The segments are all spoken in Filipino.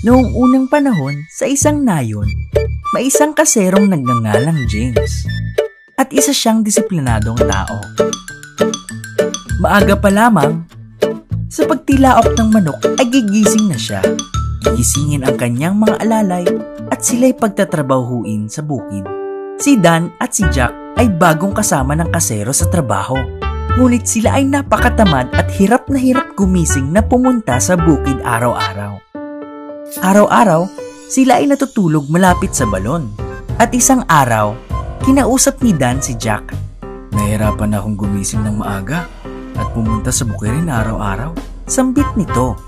Noong unang panahon, sa isang nayon, may isang kaserong nagngangalang James. At isa siyang disiplinadong tao. Maaga pa lamang, sa pagtilaok ng manok ay gigising na siya. Gigisingin ang kanyang mga alalay at sila'y pagtatrabahuin sa bukid. Si Dan at si Jack ay bagong kasama ng kasero sa trabaho. Ngunit sila ay napakatamad at hirap na hirap gumising na pumunta sa bukid araw-araw. Araw-araw, sila ay natutulog malapit sa balon. At isang araw, kinausap ni Dan si Jack. Nahirapan na akong gumising ng maaga at pumunta sa bukirin araw-araw. Sambit nito.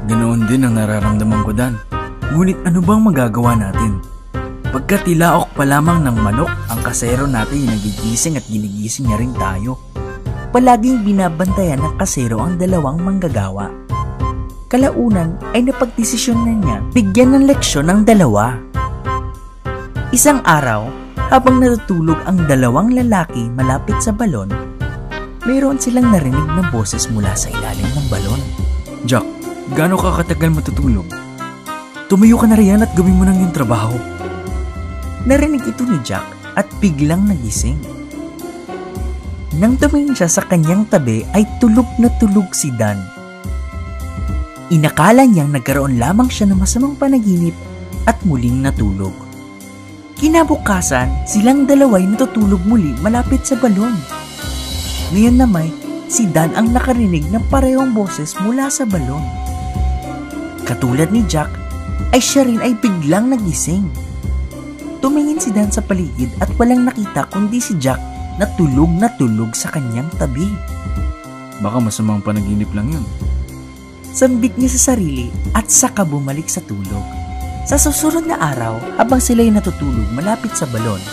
Ganoon din ang nararamdaman ko, Dan. Ngunit ano bang magagawa natin? Pagkatilaok pa lamang ng manok, ang kasero natin ay nagigising at ginigising niya rin tayo. Palaging binabantayan ng kasero ang dalawang manggagawa. Kalaunan ay napagdesisyon na niya bigyan ng leksyon ng dalawa. Isang araw, habang natutulog ang dalawang lalaki malapit sa balon, mayroon silang narinig na boses mula sa ilalim ng balon. Jack, gaano ka katagal matutulog? Tumayo ka na riyan at gawin mo nang yung trabaho. Narinig ito ni Jack at biglang nagising. Nang tumingin siya sa kanyang tabi ay tulog na tulog si Dan. Inakala niyang nagkaroon lamang siya ng masamang panaginip at muling natulog. Kinabukasan, silang dalawa'y natutulog muli malapit sa balon. Ngayon naman, si Dan ang nakarinig ng parehong boses mula sa balon. Katulad ni Jack, ay siya rin ay biglang nagising. Tumingin si Dan sa paligid at walang nakita kundi si Jack na tulog sa kanyang tabi. Baka masamang panaginip lang yun. Sambit niya sa sarili at saka bumalik sa tulog. Sa susunod na araw, habang sila'y natutulog malapit sa balon,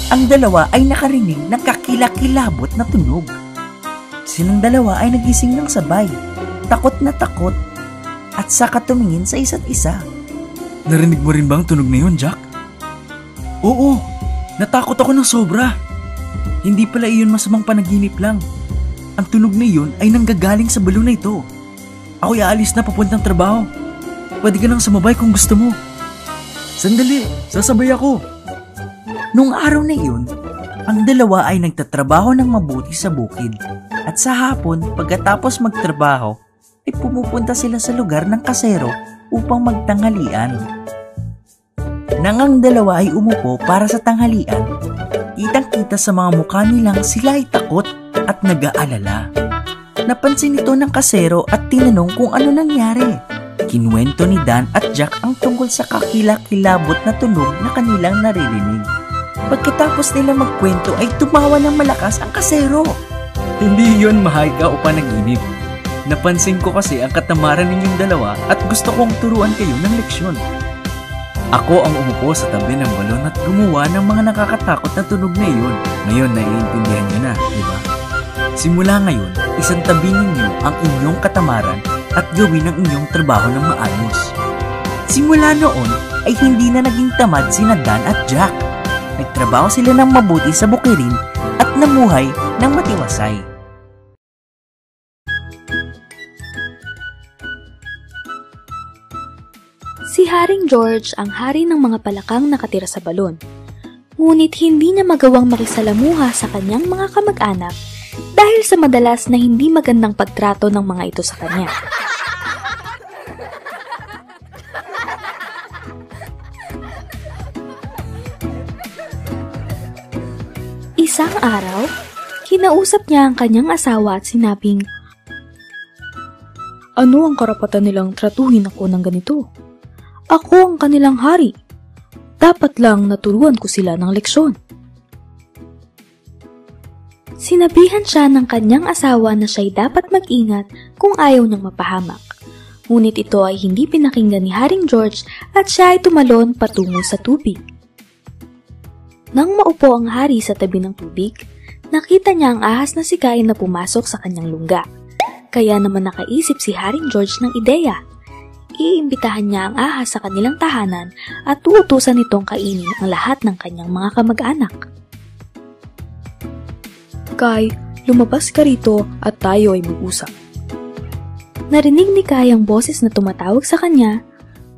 ang dalawa ay nakarinig ng kakilakilabot na tunog. Silang dalawa ay nagising ng sabay, takot na takot, at saka tumingin sa isa't isa. Narinig mo rin bang tunog na yun, Jack? Oo, natakot ako ng sobra. Hindi pala iyon masamang panaginip lang. Ang tunog na iyon ay nanggagaling sa balon na ito. Ako'y aalis na papuntang trabaho. Pwede ka nang sumabay kung gusto mo. Sandali, sasabay ako. Nung araw na iyon, ang dalawa ay nagtatrabaho ng mabuti sa bukid. At sa hapon, pagkatapos magtrabaho, ay pumupunta sila sa lugar ng kasero upang magtanghalian. Nang ang dalawa ay umupo para sa tanghalian, kitang-kita sa mga mukha nilang sila ay takot at nag-aalala. Napansin ito ng kasero at tinanong kung ano nangyari. Kinuwento ni Dan at Jack ang tungkol sa kakilakilabot na tunog na kanilang naririnig. Pagkatapos nila magkwento ay tumawa ng malakas ang kasero. Hindi yon mahika o panaginip. Napansin ko kasi ang katamaran ninyong dalawa at gusto kong turuan kayo ng leksyon. Ako ang umupo sa tabi ng balon at gumawa ng mga nakakatakot na tunog na iyon. Ngayon, naiintindihan niyo na, di ba? Simula ngayon, isang tabi ninyo ang inyong katamaran at gawin ang inyong trabaho ng maayos. Simula noon, ay hindi na naging tamad sina Dan at Jack. Nagtrabaho sila ng mabuti sa bukirin at namuhay ng matiwasay. Si Haring George ang hari ng mga palakang nakatira sa balon. Ngunit hindi niya magawang makisalamuha sa kanyang mga kamag-anak dahil sa madalas na hindi magandang pagtrato ng mga ito sa kanya. Isang araw, kinausap niya ang kanyang asawa at sinabing, "Ano ang karapatan nilang tratuhin ako ng ganito? Ako ang kanilang hari. Dapat lang naturuan ko sila ng leksyon." Sinabihan siya ng kanyang asawa na siya'y dapat mag-ingat kung ayaw niyang mapahamak. Ngunit ito ay hindi pinakinggan ni Haring George at siya ay tumalon patungo sa tubig. Nang maupo ang hari sa tabi ng tubig, nakita niya ang ahas na sikain na pumasok sa kanyang lungga. Kaya naman nakaisip si Haring George ng ideya. Iimbitahan niya ang ahas sa kanilang tahanan at uutusan nitong kainin ang lahat ng kanyang mga kamag-anak. "Kay, lumabas ka rito at tayo ay mag-usap." Narinig ni Kay ang boses na tumatawag sa kanya,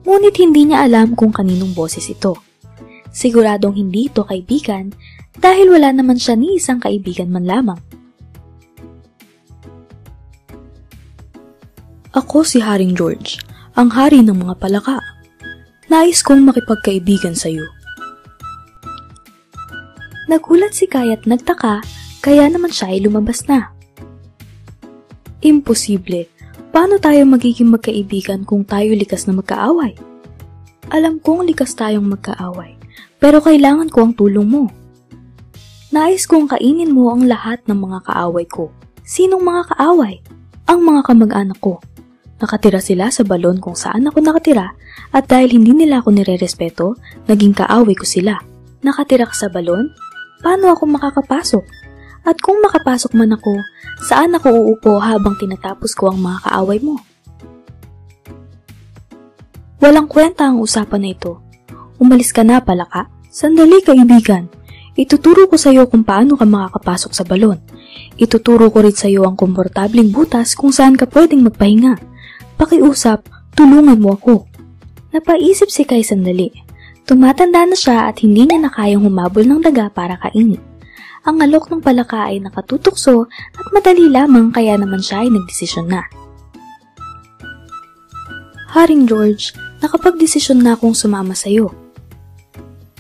Ngunit hindi niya alam kung kaninong boses ito. Siguradong hindi ito kaibigan dahil wala naman siya ni isang kaibigan man lamang. Ako si Haring George, ang hari ng mga palaka. Nais kong makipagkaibigan sa iyo. Nagulat si Kai at nagtaka, kaya naman siya ay lumabas na. Imposible. Paano tayo magiging magkaibigan kung tayo likas na magkaaway? Alam kong likas tayong magkaaway, pero kailangan ko ang tulong mo. Nais kong kainin mo ang lahat ng mga kaaway ko. Sinong mga kaaway? Ang mga kamag-anak ko. Nakatira sila sa balon kung saan ako nakatira at dahil hindi nila ako nirerespeto, naging kaaway ko sila. Nakatira ka sa balon? Paano ako makakapasok? At kung makapasok man ako, saan ako uupo habang tinatapos ko ang mga kaaway mo? Walang kwenta ang usapan na ito. Umalis ka na, palaka. Sandali, kaibigan. Ituturo ko sa iyo kung paano ka makakapasok sa balon. Ituturo ko rin sa iyo ang komportabling butas kung saan ka pwedeng magpahinga. Pakiusap, tulungan mo ako. Napaisip si Kai sandali. Tumatanda na siya at hindi niya na kayang humabol ng daga para kainin. Ang alok ng palaka ay nakatutukso at madali lamang kaya naman siya ay nagdesisyon na. Haring George, nakapagdesisyon na akong sumama sa iyo.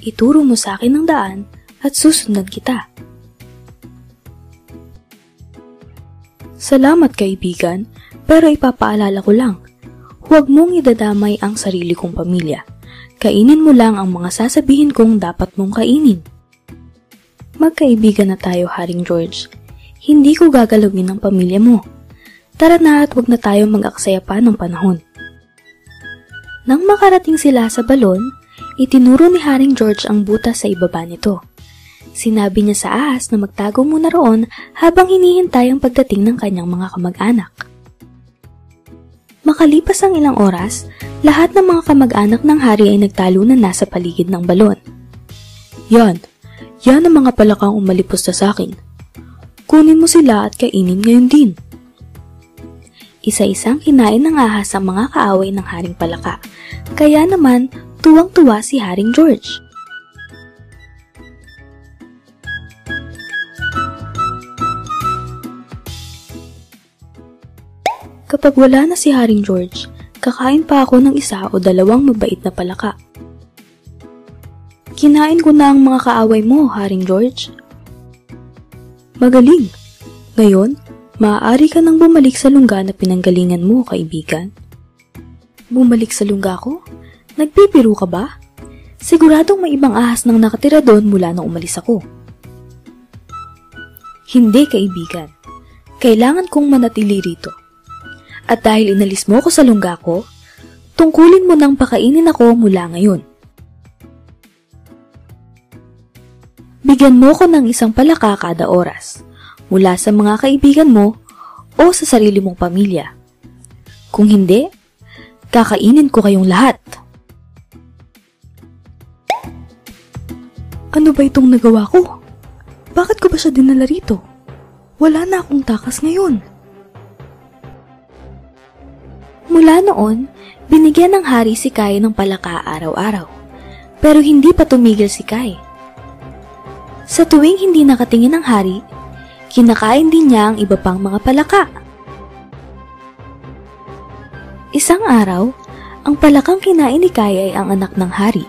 Ituro mo sa akin ang daan at susundan kita. Salamat kaibigan, pero ipapaalala ko lang. Huwag mong idadamay ang sarili kong pamilya. Kainin mo lang ang mga sasabihin kong dapat mong kainin. Magkaibigan na tayo, Haring George. Hindi ko gagalawin ang pamilya mo. Tara na at huwag na tayo mag-aksaya pa ng panahon. Nang makarating sila sa balon, itinuro ni Haring George ang butas sa ibaba nito. Sinabi niya sa ahas na magtago muna roon habang hinihintay ang pagdating ng kanyang mga kamag-anak. Makalipas ang ilang oras, lahat ng mga kamag-anak ng hari ay nagtalunan na sa paligid ng balon. Yan ang mga palakang umalipos sa akin. Kunin mo sila at kainin ngayon din. Isa-isang kinain ng ahas ang mga kaaway ng Haring Palaka, kaya naman tuwang-tuwa si Haring George. Kapag wala na si Haring George, kakain pa ako ng isa o dalawang mabait na palaka. Kinain ko na ang mga kaaway mo, Haring George. Magaling! Ngayon, maaari ka nang bumalik sa lungga na pinanggalingan mo, kaibigan. Bumalik sa lungga ko? Nagpipiro ka ba? Siguradong may ibang ahas nang nakatira doon mula nang umalis ako. Hindi, kaibigan. Kailangan kong manatili rito. At dahil inalis mo ako sa lungga ko, tungkulin mo nang pakainin ako mula ngayon. Bigyan mo ko ng isang palaka kada oras, mula sa mga kaibigan mo o sa sarili mong pamilya. Kung hindi, kakainin ko kayong lahat. Ano ba itong nagawa ko? Bakit ko ba siya dinala rito? Wala na akong takas ngayon. Mula noon, binigyan ng hari si Kai ng palaka araw-araw. Pero hindi pa tumigil si Kai. Sa tuwing hindi nakatingin ang hari, kinakain din niya ang iba pang mga palaka. Isang araw, ang palakang kinain ni Kai ay ang anak ng hari,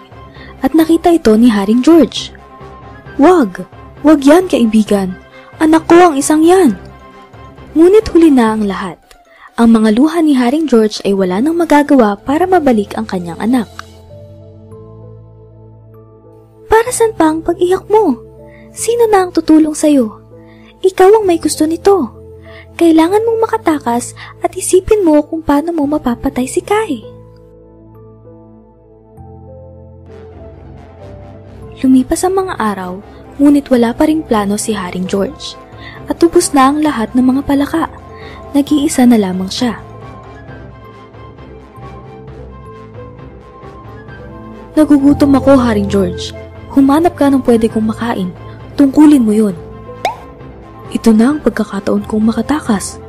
at nakita ito ni Haring George. Wag yan kaibigan, anak ko ang isang yan. Ngunit huli na ang lahat. Ang mga luha ni Haring George ay wala nang magagawa para mabalik ang kanyang anak. Para saan pa ang pag-iyak mo? Sino na ang tutulong sa'yo? Ikaw ang may gusto nito. Kailangan mong makatakas at isipin mo kung paano mo mapapatay si Kai. Lumipas ang mga araw, ngunit wala pa ring plano si Haring George. At ubos na ang lahat ng mga palaka. Nag-iisa na lamang siya. Nagugutom ako, Haring George. Humanap ka ng pwede kong makain. Tungkulin mo yun. Ito na ang pagkakataon kong makatakas.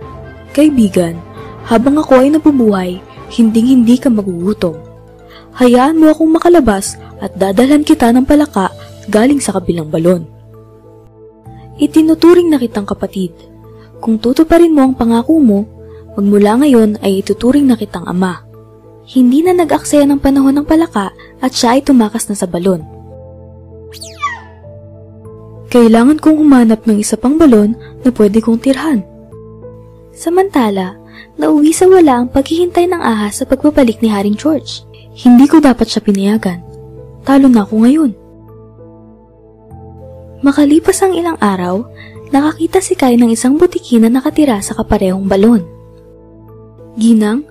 Kaibigan, habang ako ay nabubuhay, hinding-hindi ka magugutom. Hayaan mo akong makalabas at dadalhan kita ng palaka galing sa kabilang balon. Itinuturing na kitang kapatid. Kung tutuparin mo ang pangako mo, magmula ngayon ay ituturing na kitang ama. Hindi na nag-aksaya ng panahon ng palaka at siya ay tumakas na sa balon. Kailangan kong humanap ng isa pang balon na pwede kong tirhan. Samantala, nauwi sa wala ang paghihintay ng ahas sa pagbabalik ni Haring George. Hindi ko dapat siya pinayagan. Talo na ako ngayon. Makalipas ang ilang araw, nakakita si Kai ng isang butiki na nakatira sa kaparehong balon. Ginang,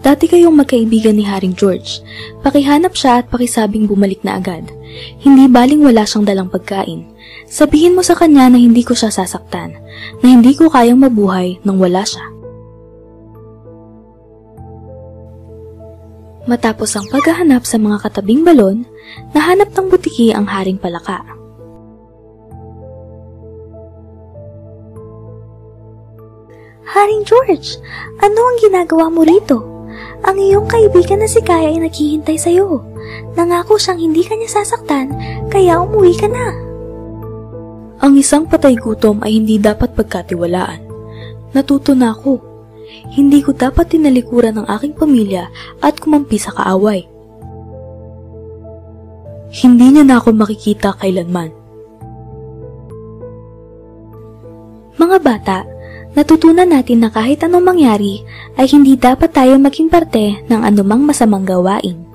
dati kayong magkaibigan ni Haring George. Pakihanap siya at pakisabing bumalik na agad. Hindi baling wala siyang dalang pagkain. Sabihin mo sa kanya na hindi ko siya sasaktan, na hindi ko kayang mabuhay nang wala siya. Matapos ang paghahanap sa mga katabing balon, nahanap ng butiki ang Haring Palaka. Haring George, ano ang ginagawa mo rito? Ang iyong kaibigan na si Kaya ay naghihintay sa'yo. Nangako siyang hindi kanya sasaktan, kaya umuwi ka na. Ang isang patay gutom ay hindi dapat pagkatiwalaan. Natuto na ako. Hindi ko dapat tinalikuran ng aking pamilya at kumampi sa kaaway. Hindi niya na ako makikita kailanman. Mga bata, natutunan natin na kahit anong mangyari ay hindi dapat tayo maging parte ng anumang masamang gawain.